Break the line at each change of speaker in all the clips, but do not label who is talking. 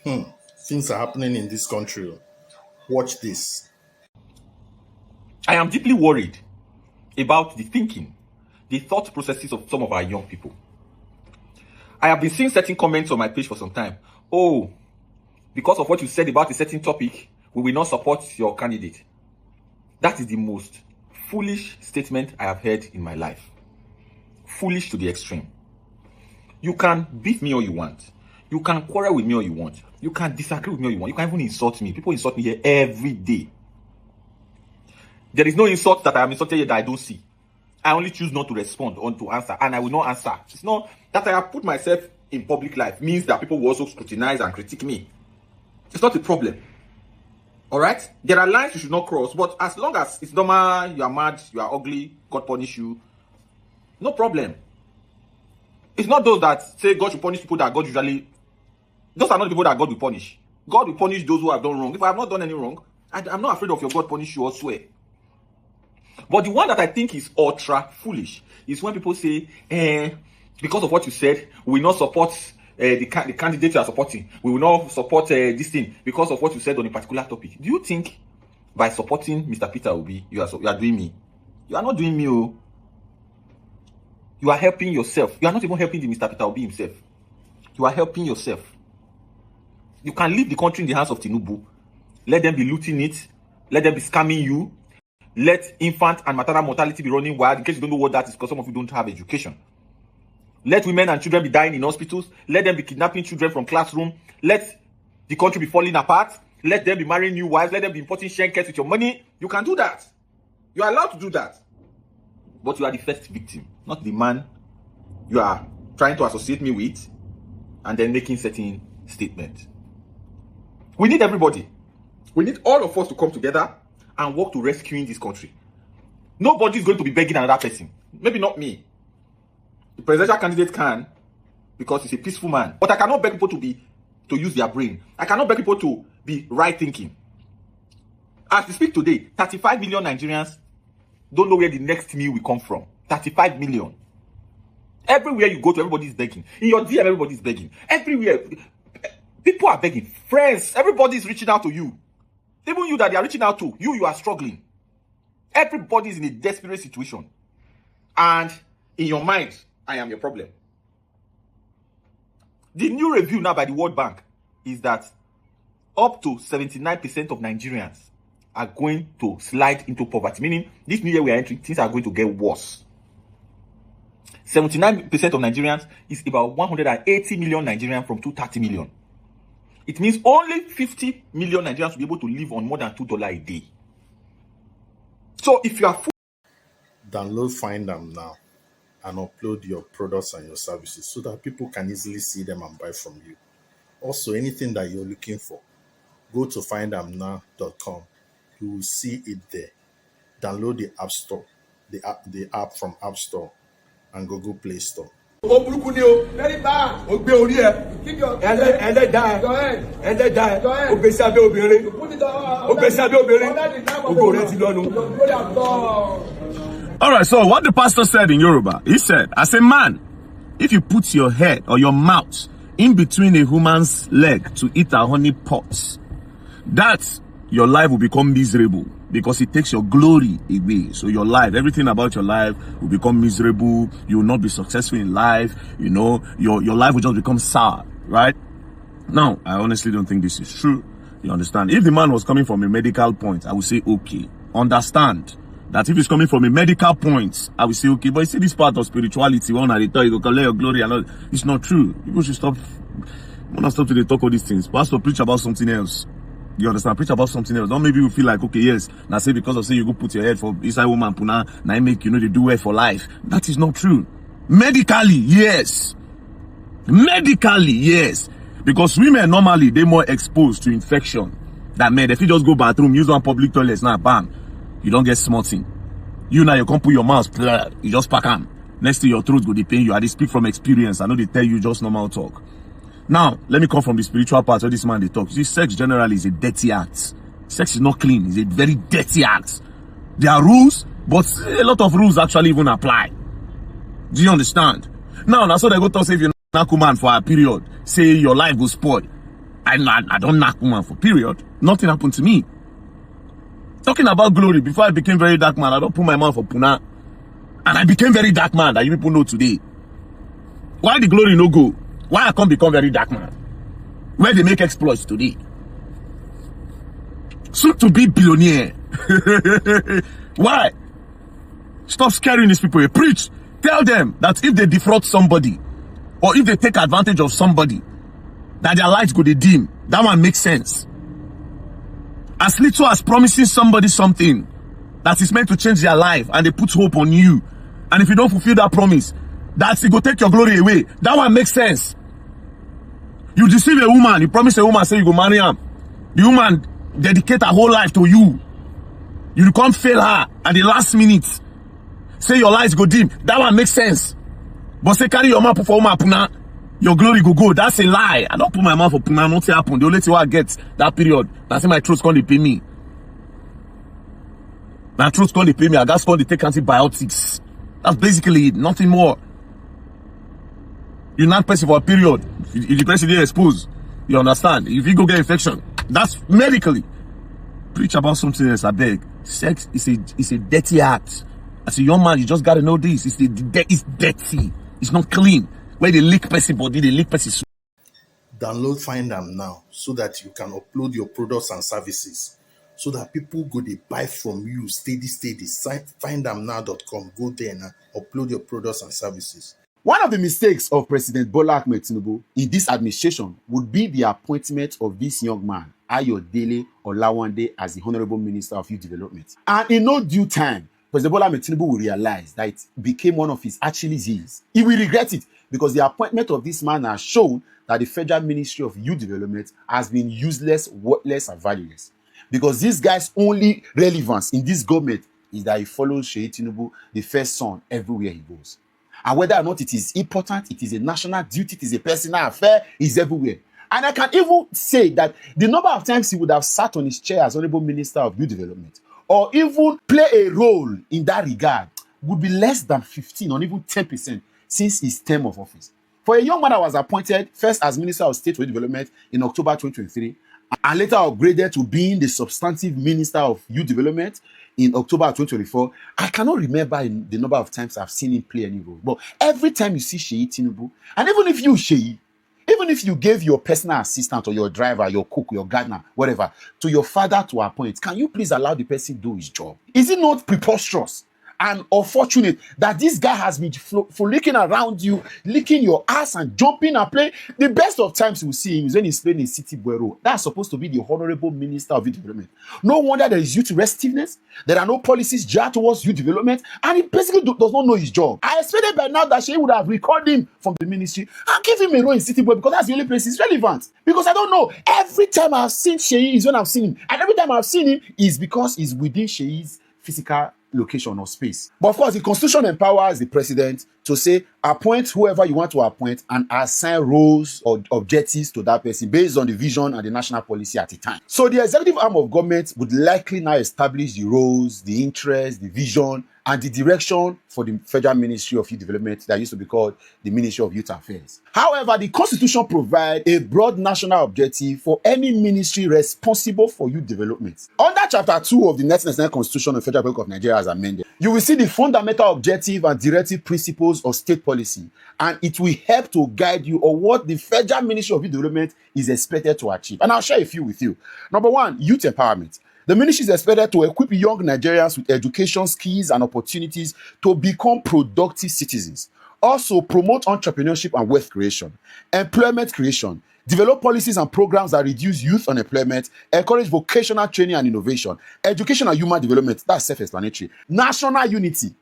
Things are happening in this country. Watch this.
I am deeply worried about the thinking, the thought processes of some of our young people. I have been seeing certain comments on my page for some time. Oh, because of what you said about a certain topic, we will not support your candidate. That is the most foolish statement I have heard in my life. Foolish to the extreme. You can beat me all you want. You can quarrel with me all you want. You can disagree with me all you want. You can even insult me. People insult me here every day. There is no insult that I am insulted here that I don't see. I only choose not to respond or to answer, and I will not answer. It's not that I have put myself in public life means that people will also scrutinize and critique me. It's not a problem. All right? There are lines you should not cross, but as long as it's normal, you are mad, you are ugly, God punish you, no problem. It's not those that say God should punish people that God usually... Those are not the people that God will punish. God will punish those who have done wrong. If I have not done any wrong, I'm not afraid of your God punish you or swear. But the one that I think is ultra foolish is when people say, because of what you said, we will not support the candidate you are supporting. We will not support this thing because of what you said on a particular topic. Do you think by supporting Mr. Peter Obi, you are doing me? You are not doing me. Oh. You are helping yourself. You are not even helping the Mr. Peter Obi himself. You are helping yourself. You can leave the country in the hands of Tinubu. Let them be looting it. Let them be scamming you. Let infant and maternal mortality be running wild. In case you don't know what that is, because some of you don't have education. Let women and children be dying in hospitals. Let them be kidnapping children from classroom. Let the country be falling apart. Let them be marrying new wives. Let them be importing shenkets with your money. You can do that. You are allowed to do that. But you are the first victim, not the man you are trying to associate me with and then making certain statements. We need everybody. We need all of us to come together and work to rescuing this country. Nobody is going to be begging another person. Maybe not me. The presidential candidate can, because he's a peaceful man. But I cannot beg people to use their brain. I cannot beg people to be right thinking. As we speak today, 35 million Nigerians don't know where the next meal will come from. 35 million. Everywhere you go to, everybody is begging. In your DM, everybody is begging. Everywhere, people are begging. Friends, everybody is reaching out to you. Even you that they are reaching out to, you are struggling. Everybody is in a desperate situation. And in your mind, I am your problem. The new review now by the World Bank is that up to 79% of Nigerians are going to slide into poverty. Meaning, this new year we are entering, things are going to get worse. 79% of Nigerians is about 180 million Nigerians from 230 million. It means only 50 million Nigerians will be able to live on more than $2 a day. So if you are
Download Find Them now and upload your products and your services so that people can easily see them and buy from you. Also, anything that you're looking for, go to findthemnow.com. You will see it there. Download the App Store, the app from App Store and Google Play Store.
Very bad. Keep your
All right, so what the pastor said in Yoruba, he said, as a man, if you put your head or your mouth in between a woman's leg to eat her honey pots, that your life will become miserable because it takes your glory away. So your life, everything about your life will become miserable. You will not be successful in life. You know, your life will just become sad, right? Now, I honestly don't think this is true. You understand? If the man was coming from a medical point, I would say, okay, understand that if he's coming from a medical point, I will say, okay, but you see this part of spirituality, one at a time, you go collect your glory and all. It's not true. People should stop. When I stop to talk all these things, pastor preach about something else. You understand? Preach about something else. Don't maybe you feel like, okay, yes, now say because of say you go put your head for inside woman puna, now make they do well for life. That is not true. Medically, yes. Medically, yes. Because women normally they more exposed to infection than men. If you just go bathroom, use one public toilet, now bam, you don't get smarting. You now you can't put your mouth, you just pack them. Next to your throat go they pain you. I they speak from experience. I know they tell you just normal talk. Now, let me come from the spiritual part where this man they talk. You see, sex generally is a dirty act. Sex is not clean. It's a very dirty act. There are rules, but a lot of rules actually even apply. Do you understand? Now, that's what they go to say if you're not a man for a period. Say your life will spoil. I don't knock woman for period. Nothing happened to me. Talking about glory, before I became very dark man, I don't put my mouth for Puna. And I became very dark man that you people know today. Why the glory no go? Why I can't become very dark man? Where they make exploits today. Soon to be billionaire. Why? Stop scaring these people. Preach. Tell them that if they defraud somebody, or if they take advantage of somebody, that their lights go to dim. That one makes sense. As little as promising somebody something that is meant to change their life, and they put hope on you, and if you don't fulfill that promise, that's it go take your glory away. That one makes sense. You deceive a woman, you promise a woman, say you go marry her. The woman dedicate her whole life to you. You can't fail her at the last minute. Say your lights go dim. That one makes sense. But say carry your mouth for woman Puna, your glory go. That's a lie. I don't put my mouth for Puna, nothing happen. The only thing I get that period, I say my throat's going to pay me. My throat's going to pay me. I got going to take antibiotics. That's basically it, nothing more. You're not person for a period. If the person is exposed, you understand? If you go get infection, that's medically. Preach about something else, I beg. Sex is a dirty act. As a young man, you just gotta know this. It's dirty. It's not clean. Where they lick person body, they lick person.
Download Find Am now so that you can upload your products and services. So that people go they buy from you steady. Findamnow.com. Go there now. Upload your products and services.
One of the mistakes of President Bola Ahmed Tinubu in this administration would be the appointment of this young man, Ayodele Olawande, as the Honorable Minister of Youth Development. And in no due time, President Bola Ahmed Tinubu will realize that it became one of his Achilles heels. He will regret it because the appointment of this man has shown that the Federal Ministry of Youth Development has been useless, worthless, and valueless. Because this guy's only relevance in this government is that he follows Sheyi Tinubu, the first son, everywhere he goes. And whether or not it is important, it is a national duty, it is a personal affair, is everywhere. And I can even say that the number of times he would have sat on his chair as Honorable Minister of Youth Development, or even play a role in that regard, would be less than 15 or even 10% since his term of office. For a young man that was appointed first as Minister of State for Youth Development in October 2023, and later upgraded to being the substantive Minister of Youth Development in October 2024, I cannot remember the number of times I've seen him play any role. But every time you see Sheyi Tinubu, and even if you, Sheyi, even if you gave your personal assistant or your driver, your cook, your gardener, whatever, to your father to appoint, can you please allow the person to do his job? Is it not preposterous and unfortunate that this guy has been frolicking around you, licking your ass and jumping and playing? The best of times you will see him is when he's playing in City Bureau. That's supposed to be the Honorable Minister of Youth Development. No wonder there is youth restiveness. There are no policies geared towards youth development, and he basically does not know his job. I expected by now that she would have recalled him from the ministry and give him a role in City Bureau, because that's the only place he's relevant. Because I don't know, every time I've seen Sheyi is when I've seen him, and every time I've seen him is because he's within Sheyi's physical location or space. But of course, the Constitution empowers the president to say, appoint whoever you want to appoint and assign roles or objectives to that person based on the vision and the national policy at the time. So the executive arm of government would likely now establish the roles, the interests, the vision, and the direction for the Federal Ministry of Youth Development that used to be called the Ministry of Youth Affairs. However, the Constitution provides a broad national objective for any ministry responsible for youth development. Under Chapter 2 of the 1999 Constitution of the Federal Republic of Nigeria as amended, you will see the fundamental objective and directive principles of state policy, and it will help to guide you on what the Federal Ministry of Youth Development is expected to achieve. And I'll share a few with you. Number one, youth empowerment. The ministry is expected to equip young Nigerians with education, skills, and opportunities to become productive citizens. Also, promote entrepreneurship and wealth creation, employment creation, develop policies and programs that reduce youth unemployment, encourage vocational training and innovation, education and human development, that's self-explanatory, national unity,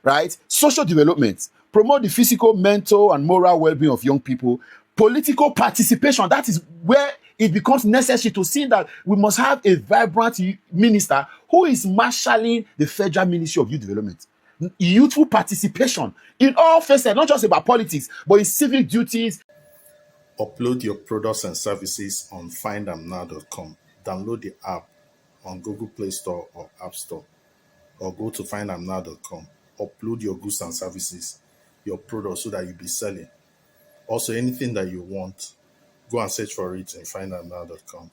right? Social development, promote the physical, mental, and moral well-being of young people, political participation, that is where it becomes necessary to see that we must have a vibrant minister who is marshalling the Federal Ministry of Youth Development. Youthful participation in all facets, not just about politics, but in civic duties.
Upload your products and services on findamnow.com. Download the app on Google Play Store or App Store, or go to findamnow.com. Upload your goods and services, your products, so that you'll be selling. Also, anything that you want, Go and search for it in findamnow.com.